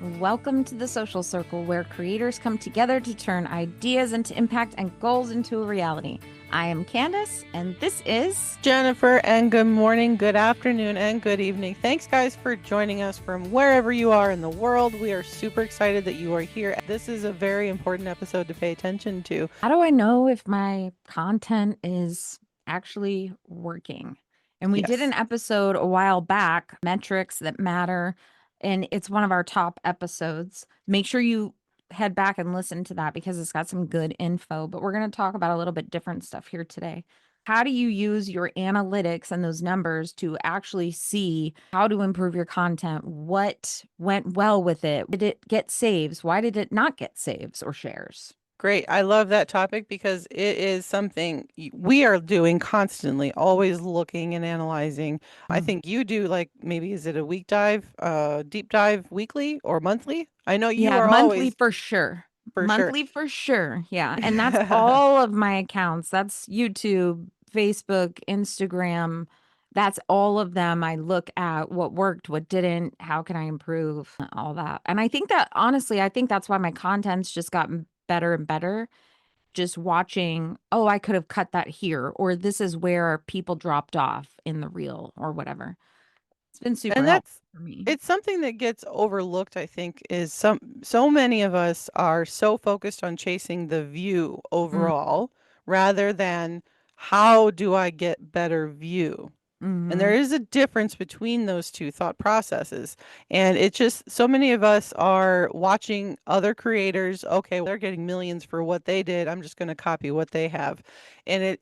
Welcome to the Social Circle, where creators come together to turn ideas into impact and goals into a reality. I am Candace, and this is Jennifer, and good morning, good afternoon, and good evening. Thanks, guys, for joining us from wherever you are in the world. We are super excited that you are here. This is a very important episode to pay attention to. How do I know if my content is actually working? And we did Yes. an episode a while back, Metrics That Matter, and it's one of our top episodes. Make sure you head back and listen to that because it's got some good info. But we're going to talk about a little bit different stuff here today. How do you use your analytics and those numbers to actually see how to improve your content? What went well with it? Did it get saves? Why did it not get saves or shares? Great. I love that topic because it is something we are doing constantly, always looking and analyzing. I Mm. think you do, like, maybe is it a deep dive weekly or monthly? I know you Yeah, are monthly always, for sure. for sure. Monthly for sure. Yeah. And that's all of my accounts. That's YouTube, Facebook, Instagram. That's all of them. I look at what worked, what didn't, how can I improve, all that. And I think that honestly, I think that's why my content's just gotten better and better. Just watching, oh, I could have cut that here, or this is where people dropped off in the reel or whatever. It's been super And helpful that's for me. it's something that gets overlooked, I think, is so many of us are so focused on chasing the view overall rather than how do I get better view? And there Mm-hmm. is a difference between those two thought processes. And it's just so many of us are watching other creators. Okay, they're getting millions for what they did. I'm just going to copy what they have. And it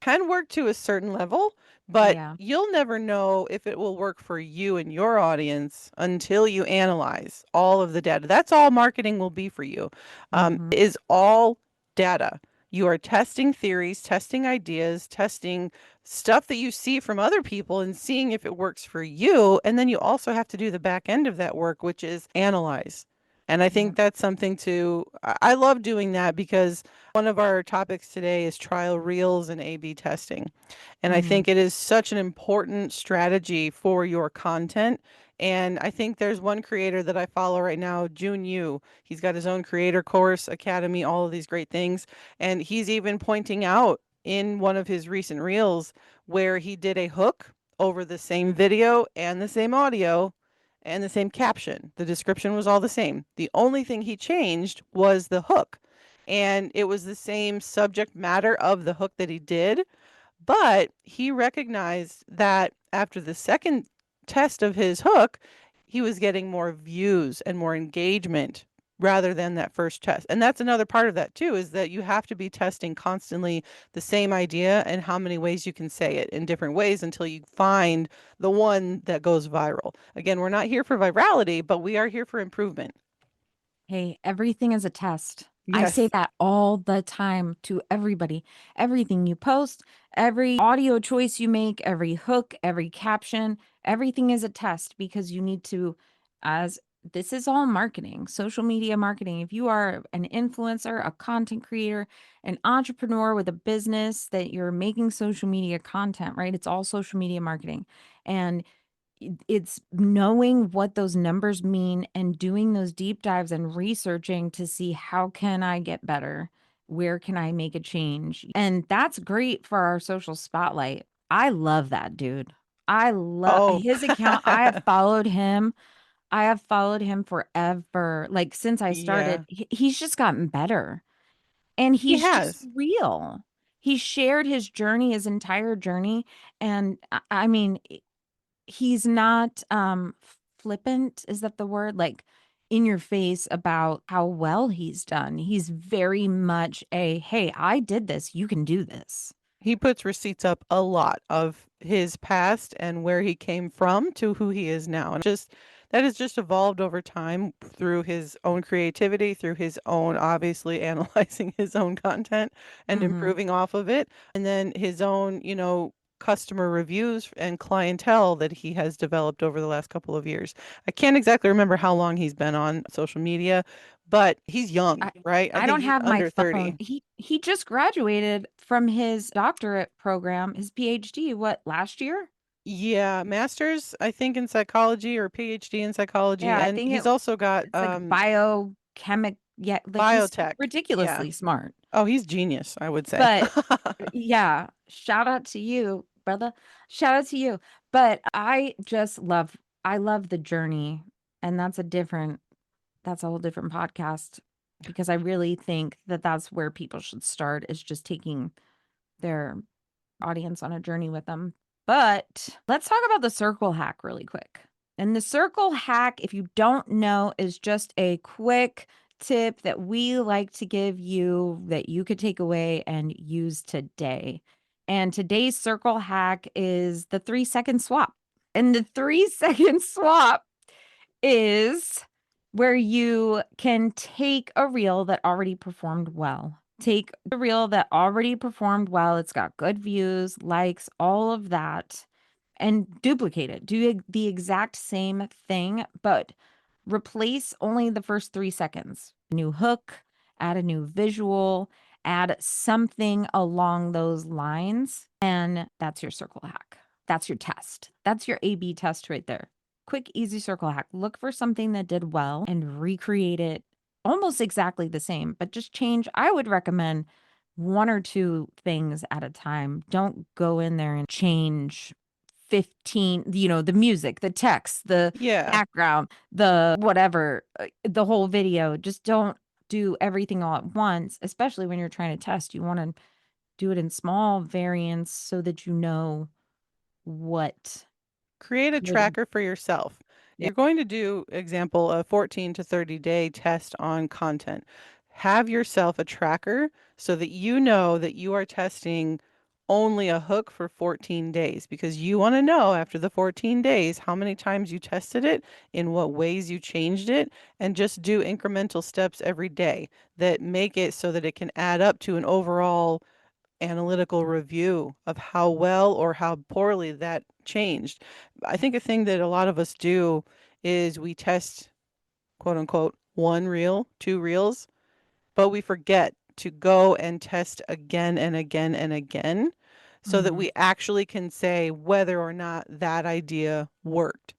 can work to a certain level, but Yeah. you'll never know if it will work for you and your audience until you analyze all of the data. That's all marketing will be for you, Mm-hmm. is all data. You are testing theories, testing ideas, testing stuff that you see from other people and seeing if it works for you. And then you also have to do the back end of that work, which is analyze. And I Yeah. think that's something to, I love doing that because one of our topics today is trial reels and A/B testing. And I Mm-hmm. think it is such an important strategy for your content. And I think there's one creator that I follow right now, Jun Yu. He's got his own creator course, academy, all of these great things. And he's even pointing out in one of his recent reels where he did a hook over the same video and the same audio and the same caption. The description was all the same. The only thing he changed was the hook. And it was the same subject matter of the hook that he did, but he recognized that after the second test of his hook, he was getting more views and more engagement rather than that first test. And that's another part of that too, is that you have to be testing constantly the same idea and how many ways you can say it in different ways until you find the one that goes viral. Again, we're not here for virality, but we are here for improvement. Hey, everything is a test. I say Yes. that all the time to everybody. Everything you post, every audio choice you make, every hook, every caption, everything is a test because you need to, as this is all marketing, social media marketing. If you are an influencer, a content creator, an entrepreneur with a business that you're making social media content, right? It's all social media marketing. And it's knowing what those numbers mean and doing those deep dives and researching to see how can I get better? Where can I make a change? And that's great for our social spotlight. I love that dude. I love Oh, his account. I have followed him. I have followed him forever. Like since I started, yeah, he's just gotten better. And he he's just has. real. He shared his journey, his entire journey. And I mean, he's not flippant, is that the word? Like in your face about how well he's done. He's very much a, hey, I did this, you can do this. He puts receipts up a lot of his past and where he came from to who he is now. And just that has just evolved over time through his own creativity, through his own obviously analyzing his own content and Mhm. improving off of it. And then his own, customer reviews and clientele that he has developed over the last couple of years. I can't exactly remember how long he's been on social media, but he's young, I right? I I think don't he's have my under phone. 30. He just graduated from his doctorate program, his PhD, what, last year? Yeah, master's, I think, in psychology or PhD in psychology, Yeah, I and think he's also got it's like biochemic. Yeah, like he's biotech. Yeah. ridiculously smart. Oh, he's genius, I would say. But yeah, shout out to you, brother. Shout out to you. But I love the journey. And that's a whole different podcast because I really think that that's where people should start is just taking their audience on a journey with them. But let's talk about the circle hack really quick. And the circle hack, if you don't know, is just a quick tip that we like to give you that you could take away and use today. And today's circle hack is the 3 second swap. And the 3 second swap is where you can take a reel that already performed well. Take a reel that already performed well. It's got good views, likes, all of that, and duplicate it. Do the exact same thing, but replace only the first 3 seconds. New hook, add a new visual, add something along those lines. And that's your circle hack. That's your test. That's your A B test right there. Quick, easy circle hack. Look for something that did well and recreate it almost exactly the same, but just change. I would recommend one or two things at a time. Don't go in there and change 15, the music, the text, the Yeah. background, the whatever, the whole video. Just don't do everything all at once, especially when you're trying to test. You want to do it in small variants so that you know what Create a could. tracker for yourself. Yeah. You're going to do, example, a 14 to 30-day test on content. Have yourself a tracker so that you know that you are testing only a hook for 14 days because you want to know after the 14 days how many times you tested it, in what ways you changed it, and just do incremental steps every day that make it so that it can add up to an overall analytical review of how well or how poorly that changed. I think a thing that a lot of us do is we test, quote unquote, one reel, two reels, but we forget to go and test again and again and again so that Mhm. we actually can say whether or not that idea worked.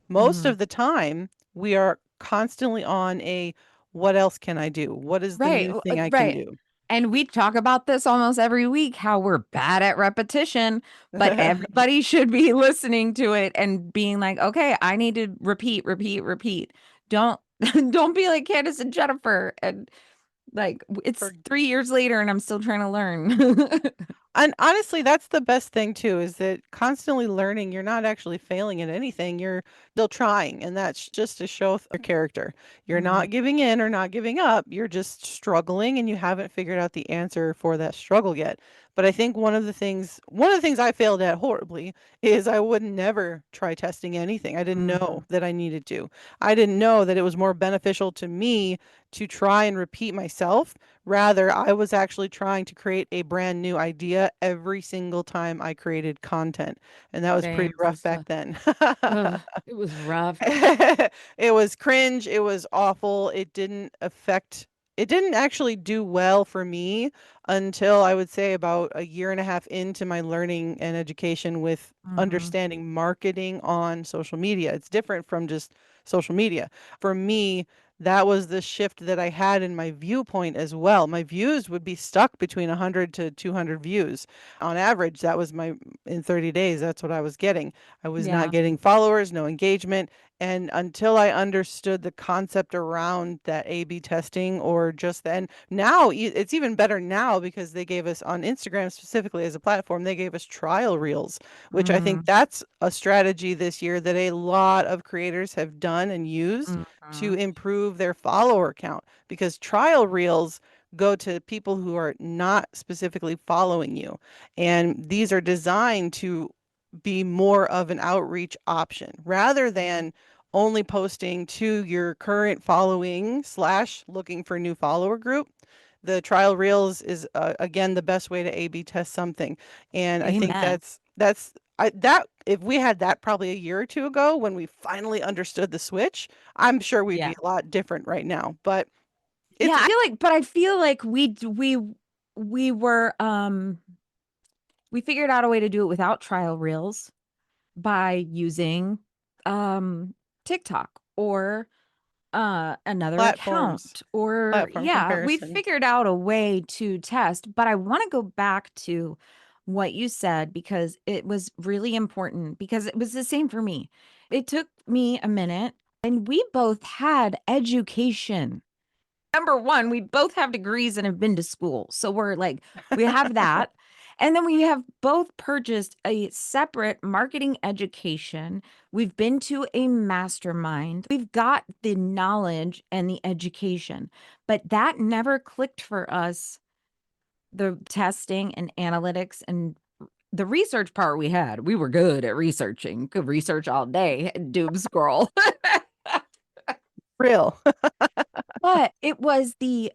Most Mhm. of the time, we are constantly on a what else can I do? What is the Right, new thing I can right. do? And we talk about this almost every week, how we're bad at repetition, but everybody should be listening to it and being like, "Okay, I need to repeat, repeat, repeat." Don't don't be like Candace and Jennifer and like it's For 3 years later and I'm still trying to learn. And honestly, that's the best thing too, is that constantly learning, you're not actually failing at anything. You're still trying, and that's just a show of your character. You're Mhm. not giving in or not giving up. You're just struggling and you haven't figured out the answer for that struggle yet. But I think one of the things I failed at horribly is I would never try testing anything. I didn't know Mhm. that I needed to. I didn't know that it was more beneficial to me to try and repeat myself. Rather, I was actually trying to create a brand new idea every single time I created content, and that was pretty Same rough back sister. then. Ugh, it was rough. It was cringe, it was awful, it didn't actually do well for me until I would say about a year and a half into my learning and education with Mhm. understanding marketing on social media. It's different from just social media. For me, that was the shift that I had in my viewpoint as well. My views would be stuck between 100 to 200 views. On average, that was in 30 days, that's what I was getting. I was not Yeah. getting followers, no engagement. And until I understood the concept around that A/B testing, or just then, now it's even better now because they gave us on Instagram specifically as a platform, they gave us trial reels, which I think Mhm. that's a strategy this year that a lot of creators have done and used to Mhm. improve their follower count, because trial reels go to people who are not specifically following you. And these are designed to be more of an outreach option rather than only posting to your current following slash looking for new follower group. The trial reels is again the best way to A/B test something, and I think Amen. that if we had that probably a year or two ago when we finally understood the switch, I'm sure we'd Yeah. be a lot different right now. But Yeah, it's I feel like we were we figured out a way to do it without trial reels. by using TikTok or another Platforms, account. Or platform yeah, we comparison. figured out a way to test, but I want to go back to what you said because it was really important, because it was the same for me. It took me a minute, and we both had education. Number one, we both have degrees and have been to school. So we're like, we have that. And then we have both purchased a separate marketing education. We've been to a mastermind. We've got the knowledge and the education, but that never clicked for us. The testing and analytics and the research part we had, we were good at researching, could research all day, doom scroll. Real. But it was the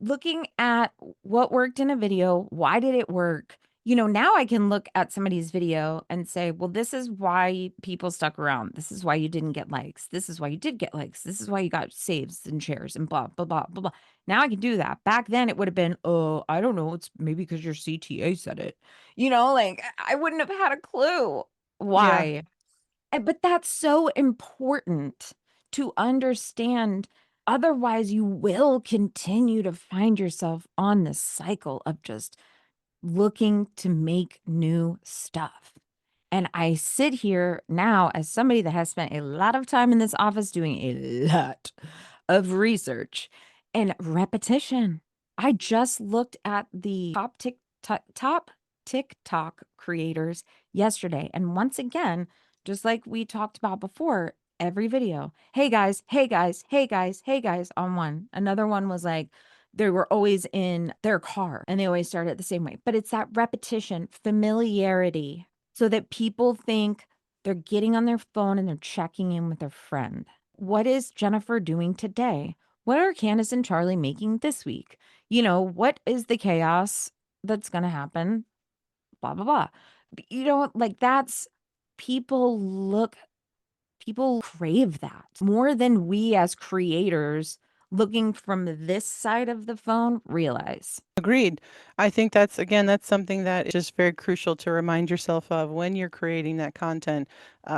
looking at what worked in a video, why did it work? You know, now I can look at somebody's video and say, well, this is why people stuck around. This is why you didn't get likes. This is why you did get likes. This is why you got saves and shares and blah, blah, blah, blah, blah. Now I can do that. Back then it would have been, oh, I don't know. It's maybe because your CTA said it. You know, like I wouldn't have had a clue Yeah, why. But that's so important to understand. Otherwise, you will continue to find yourself on this cycle of just looking to make new stuff. And I sit here now as somebody that has spent a lot of time in this office doing a lot of research and repetition. I just looked at the top TikTok creators yesterday. And once again, just like we talked about before, every video, hey guys, hey guys, hey guys, hey guys, on one. Another one was like, they were always in their car and they always started the same way. But it's that repetition, familiarity, so that people think they're getting on their phone and they're checking in with their friend. What is Jennifer doing today? What are Candace and Charlie making this week? You know, what is the chaos that's going to happen? Blah, blah, blah. You know, like that's people look, people crave that more than we as creators looking from this side of the phone realize. agreed. I think that's, again, that's something that is just very crucial to remind yourself of when you're creating that content,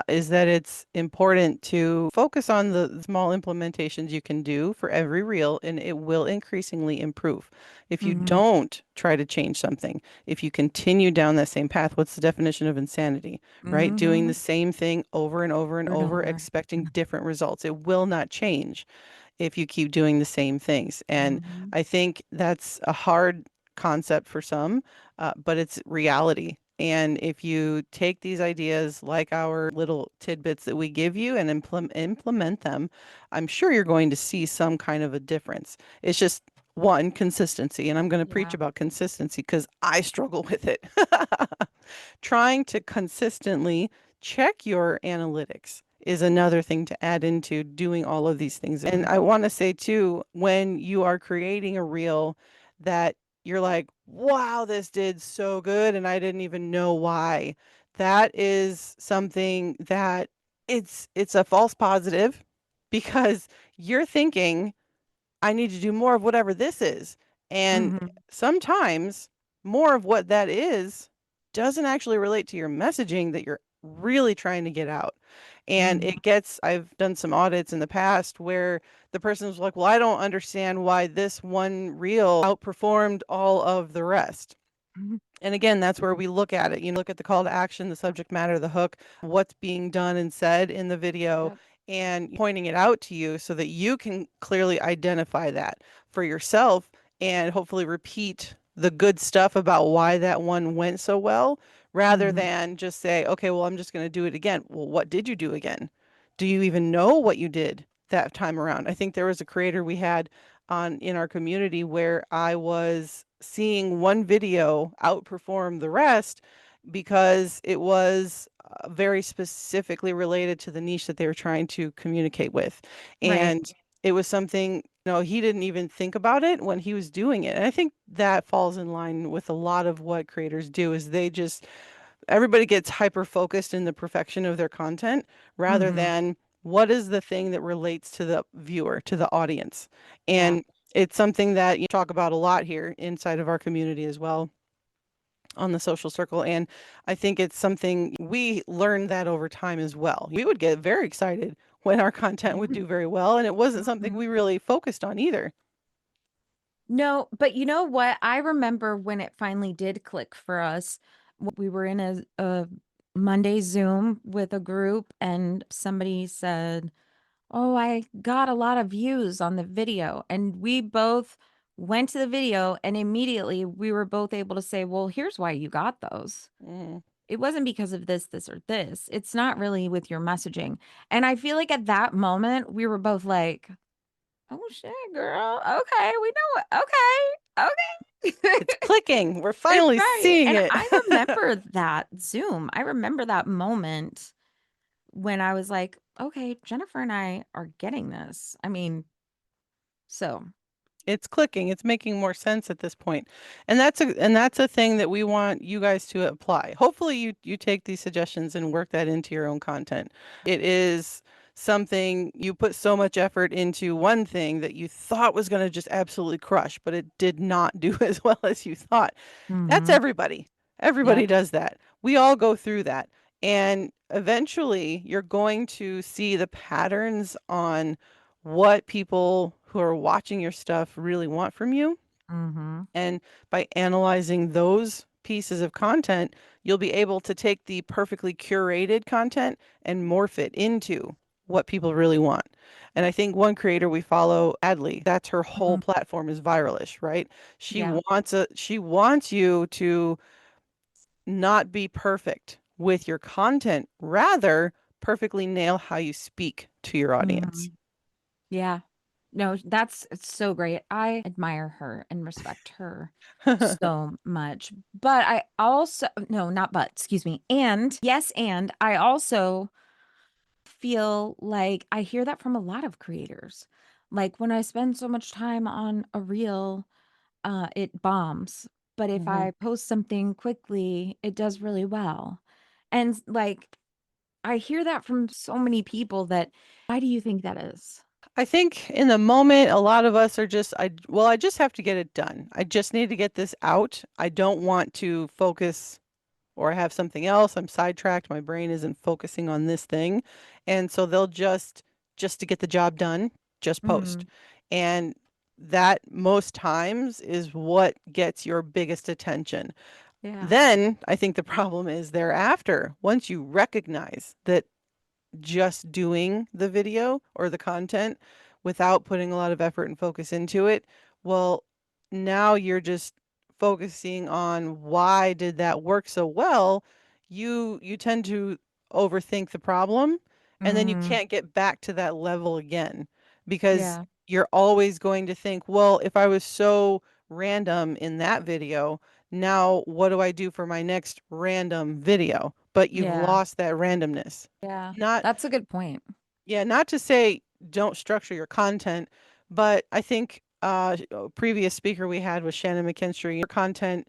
is that it's important to focus on the small implementations you can do for every reel, and it will increasingly improve. If you Mm-hmm. don't try to change something, if you continue down that same path, what's the definition of insanity, right? Doing Mm-hmm. the same thing over and over and Over and over, over. expecting different results. It will not change if you keep doing the same things. And Mm-hmm. I think that's a hard concept for some, but it's reality. And if you take these ideas like our little tidbits that we give you and implement them, I'm sure you're going to see some kind of a difference. It's just one, consistency. And I'm going to preach Yeah. about consistency because I struggle with it. Trying to consistently check your analytics is another thing to add into doing all of these things. And I want to say too, when you are creating a reel that you're like, wow, this did so good, and I didn't even know why. That is something that it's a false positive because you're thinking I need to do more of whatever this is. And Mm-hmm. sometimes more of what that is doesn't actually relate to your messaging that you're really trying to get out. And Mm-hmm. it gets, I've done some audits in the past where the person was like, well, I don't understand why this one reel outperformed all of the rest. Mm-hmm. And again, that's where we look at it. You look at the call to action, the subject matter, the hook, what's being done and said in the video, Yep. and pointing it out to you so that you can clearly identify that for yourself and hopefully repeat the good stuff about why that one went so well, rather Mm-hmm. than just say, okay, well, I'm just going to do it again. Well, what did you do again? Do you even know what you did that time around? I think there was a creator we had on in our community where I was seeing one video outperform the rest because it was very specifically related to the niche that they were trying to communicate with. Right. And it was something, he didn't even think about it when he was doing it. And I think that falls in line with a lot of what creators do is they just everybody gets hyper focused in the perfection of their content rather Mm-hmm. than what is the thing that relates to the viewer, to the audience. Yeah. And it's something that you talk about a lot here inside of our community as well. on the social circle. And I think it's something we learned that over time as well. We would get very excited when our content would do very well, and it wasn't something Mhm. we really focused on either. No, but you know what? I remember when it finally did click for us. We were in a Monday Zoom with a group, and somebody said, "Oh, I got a lot of views on the video." And we both went to the video, and immediately we were both able to say, "Well, here's why you got those. Mhm. It wasn't because of this, this, or this. It's not really with your messaging." And I feel like at that moment, we were both like, "Oh shit, girl. Okay, we know it. Okay. It's Okay." clicking. We're It's finally right. seeing And it. I remember that Zoom. I remember that moment when I was like, okay, Jennifer and I are getting this. I mean, so It's clicking. It's making more sense at this point. And that's a thing that we want you guys to apply. Hopefully you take these suggestions and work that into your own content. It is something you put so much effort into one thing that you thought was going to just absolutely crush, but it did not do as well as you thought. That's mhm. everybody. Everybody Yep. does that. We all go through that. And eventually you're going to see the patterns on what people who are watching your stuff really want from you. Mhm. And by analyzing those pieces of content, you'll be able to take the perfectly curated content and morph it into what people really want. And I think one creator we follow, Adley, that's her whole Mhm. platform is Viralish, right? Yeah. She wants you to not be perfect with your content, rather perfectly nail how you speak to your audience. Mhm. Yeah. No, that's it's so great. I admire her and respect her so much. But I also, no, not but, excuse me. And yes, and I also feel like I hear that from a lot of creators. Like when I spend so much time on a reel, it bombs. But if Mhm. I post something quickly, it does really well. And like I hear that from so many people that why do you think that is? I think in the moment, a lot of us are just, I just have to get it done. I just need to get this out. I don't want to focus or I have something else. I'm sidetracked. My brain isn't focusing on this thing. And so they'll just to get the job done, just post. Mm, And that most times is what gets your biggest attention. yeah. Then I think the problem is thereafter, once you recognize that just doing the video or the content without putting a lot of effort and focus into it, well, now you're just focusing on why did that work so well. You tend to overthink the problem and then you Mm, can't get back to that level again because yeah. you're always going to think, well, if I was so random in that video, now what do I do for my next random video? But you've Yeah. lost that randomness. Yeah. Not That's a good point. Yeah, not to say don't structure your content, but I think a previous speaker we had was Shannon McKinstry. Her content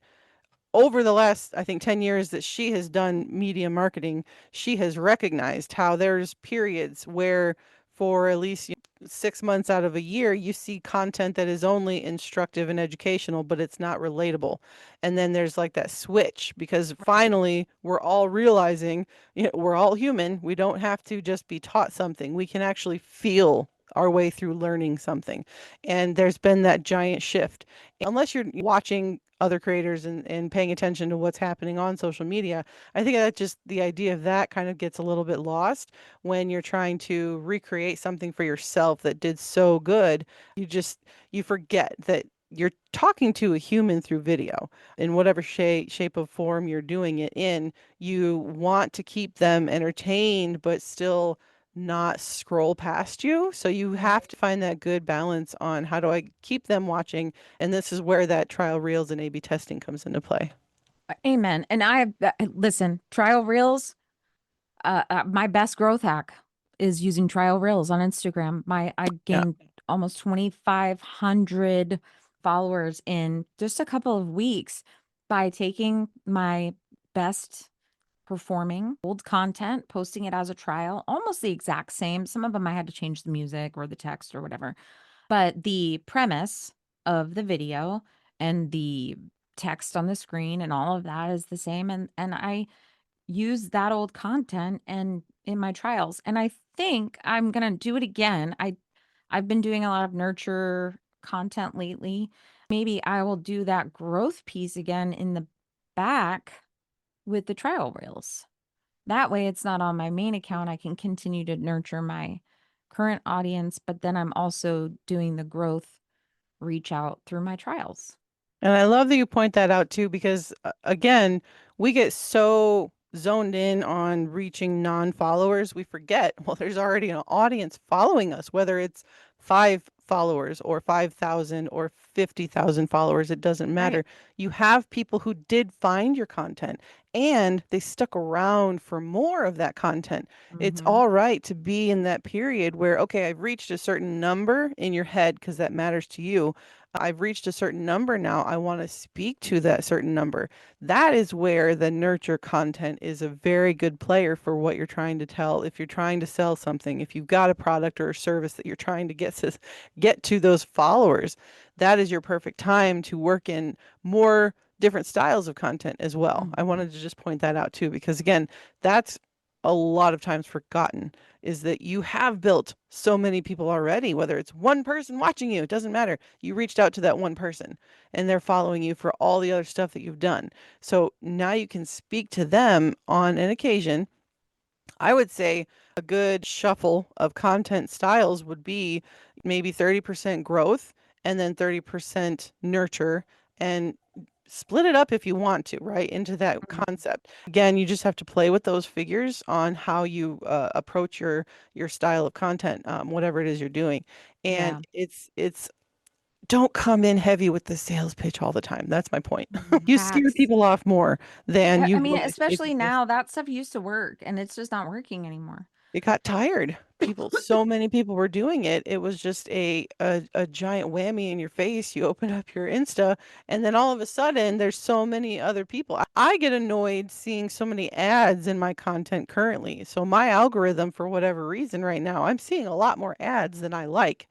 over the last, I think, 10 years that she has done media marketing, she has recognized how there's periods where for at least 6 months out of a year, you see content that is only instructive and educational, but it's not relatable. And then there's like that switch because finally we're all realizing, we're all human. We don't have to just be taught something. We can actually feel our way through learning something. And there's been that giant shift. Unless you're watching other creators and paying attention to what's happening on social media, I think that just the idea of that kind of gets a little bit lost when you're trying to recreate something for yourself that did so good. You forget that you're talking to a human through video in whatever shape of form you're doing it in. You want to keep them entertained, but still not scroll past you. So you have to find that good balance on how do I keep them watching, and this is where that trial reels and A/B testing comes into play. Amen. And listen, trial reels, my best growth hack is using trial reels on Instagram. I Yeah. gained almost 2,500 followers in just a couple of weeks by taking my best performing old content, posting it as a trial, almost the exact same. Some of them I had to change the music or the text or whatever. But the premise of the video and the text on the screen and all of that is the same, and I use that old content and in my trials, and I think I'm gonna do it again. I've been doing a lot of nurture content lately. Maybe I will do that growth piece again in the back with the trial reels. That way it's not on my main account. I can continue to nurture my current audience, but then I'm also doing the growth reach out through my trials. And I love that you point that out too, because again, we get so zoned in on reaching non-followers, we forget, well, there's already an audience following us, whether it's 5 followers or 5,000 or 50,000 followers, it doesn't Right. matter. You have people who did find your content and they stuck around for more of that content. It's Mhm. all right to be in that period where, okay, I've reached a certain number in your head because that matters to you. I've reached a certain number now. I want to speak to that certain number. That is where the nurture content is a very good player for what you're trying to tell. If you're trying to sell something, if you've got a product or a service that you're trying to get to those followers, that is your perfect time to work in more different styles of content as well. I Mhm. wanted to just point that out too, because again, that's a lot of times forgotten is that you have built so many people already, whether it's one person watching you, it doesn't matter. You reached out to that one person and they're following you for all the other stuff that you've done. So now you can speak to them on an occasion. I would say a good shuffle of content styles would be maybe 30% growth and then 30% nurture, and split it up if you want to, right, into that Mhm. concept. Again, you just have to play with those figures on how you approach your style of content, whatever it is you're doing. And Yeah. it's don't come in heavy with the sales pitch all the time. That's my point. You scare Hacks. people off more than I you mean, would if you especially just now, that stuff used to work and it's just not working anymore. it got tired. So many people were doing it. It was just a giant whammy in your face. You open up your Insta, and then all of a sudden, there's so many other people. I get annoyed seeing so many ads in my content currently. So my algorithm, for whatever reason, right now, I'm seeing a lot more ads than I like.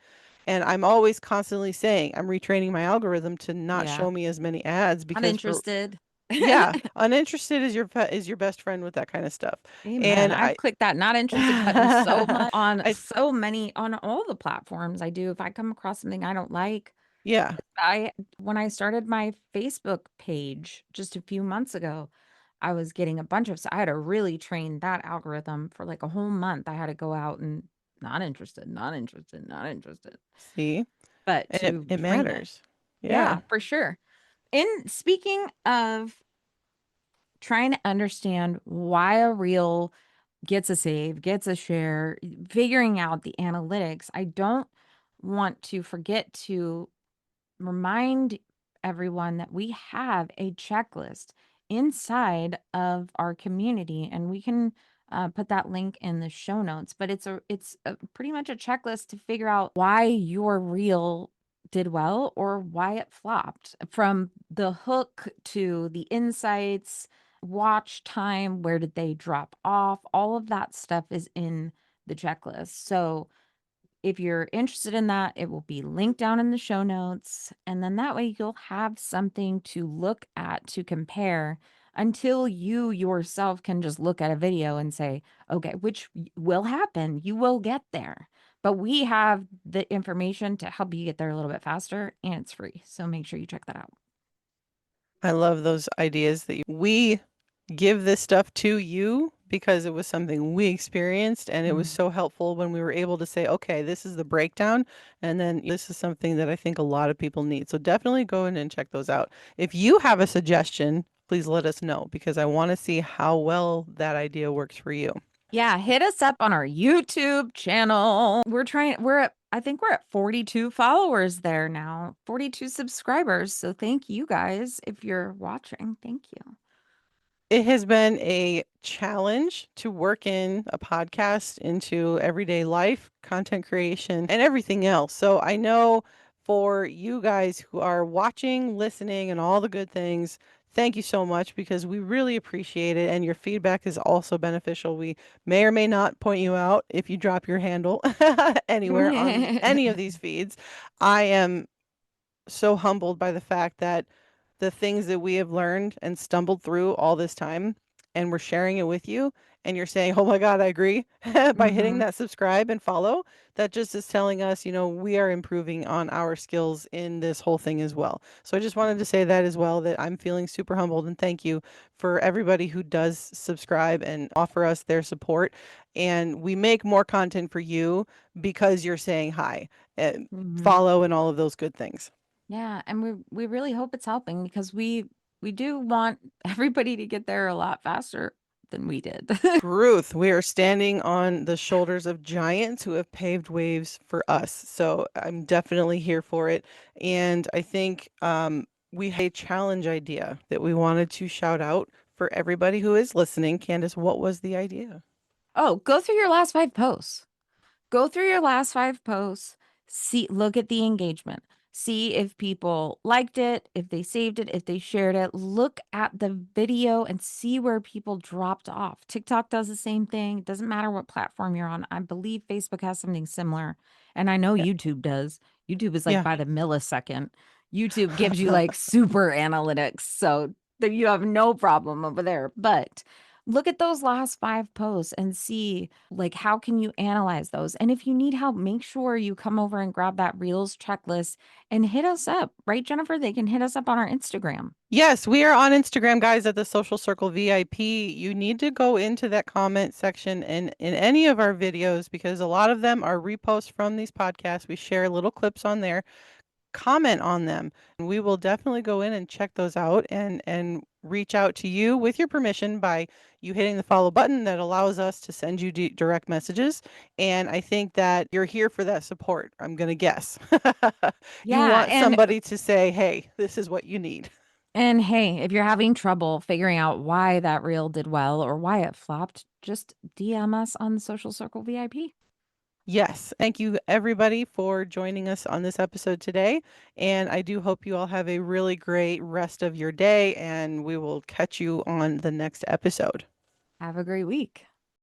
And I'm always constantly saying I'm retraining my algorithm to not Yeah. show me as many ads because for Uninterested. yeah, uninterested is your best friend with that kind of stuff. Amen. And I've clicked that not interested button so much on I so many on all the platforms I do. If I come across something I don't like, yeah, I when I started my Facebook page just a few months ago, I was getting a bunch of so I had to really train that algorithm for like a whole month. I had to go out and not interested, not interested, not interested. see, But and to it train it. matters. Yeah. Yeah, for sure. In speaking of trying to understand why a reel gets a save, gets a share, figuring out the analytics, I don't want to forget to remind everyone that we have a checklist inside of our community, and we can put that link in the show notes. But it's pretty much a checklist to figure out why your reel did well or why it flopped, from the hook to the insights, watch time, where did they drop off, all of that stuff is in the checklist. So if you're interested in that, it will be linked down in the show notes. And then that way you'll have something to look at to compare until you yourself can just look at a video and say, okay, which will happen. You will get there. But we have the information to help you get there a little bit faster and it's free. So make sure you check that out. I love those ideas that we give this stuff to you because it was something we experienced and it was Mm. so helpful when we were able to say, okay, this is the breakdown. And then this is something that I think a lot of people need. So definitely go in and check those out. If you have a suggestion, please let us know because I want to see how well that idea works for you. Yeah, hit us up on our YouTube channel. I think we're at 42 followers there now, 42 subscribers. So thank you guys if you're watching. Thank you. It has been a challenge to work in a podcast into everyday life, content creation, and everything else. So I know for you guys who are watching, listening, and all the good things, thank you so much because we really appreciate it. And your feedback is also beneficial. We may or may not point you out if you drop your handle anywhere on any of these feeds. I am so humbled by the fact that the things that we have learned and stumbled through all this time, and we're sharing it with you, and you're saying, "Oh my God, I agree," by hitting Mm-hmm. that subscribe and follow, that just is telling us, we are improving on our skills in this whole thing as well. So I just wanted to say that as well, that I'm feeling super humbled, and thank you for everybody who does subscribe and offer us their support. And we make more content for you because you're saying hi and Mm-hmm. follow and all of those good things. Yeah, and we really hope it's helping because we do want everybody to get there a lot faster than we did. Truth. We are standing on the shoulders of giants who have paved waves for us. So I'm definitely here for it. And I think we had a challenge idea that we wanted to shout out for everybody who is listening. Candace, what was the idea? Oh, go through your last 5 posts. Go through your last 5 posts, look at the engagement, see if people liked it, if they saved it, if they shared it. Look at the video and see where people dropped off. TikTok does the same thing. It doesn't matter what platform you're on. I believe Facebook has something similar, and I know Yeah. YouTube does. YouTube is like Yeah. by the millisecond. YouTube gives you like super analytics, so that you have no problem over there. But look at those last 5 posts and see like how can you analyze those. And if you need help, make sure you come over and grab that Reels checklist and hit us up, right, Jennifer? They can hit us up on our Instagram. Yes, we are on Instagram, guys, at the Social Circle VIP. You need to go into that comment section in any of our videos because a lot of them are reposts from these podcasts. We share little clips on there. Comment on them. And we will definitely go in and check those out and reach out to you with your permission by you hitting the follow button that allows us to send you direct messages. And I think that you're here for that support. I'm going to guess. You Yeah, want somebody to say, "Hey, this is what you need." and hey, if you're having trouble figuring out why that reel did well or why it flopped, just DM us on the Social Circle VIP. Yes. Thank you, everybody, for joining us on this episode today. And I do hope you all have a really great rest of your day, and we will catch you on the next episode. Have a great week.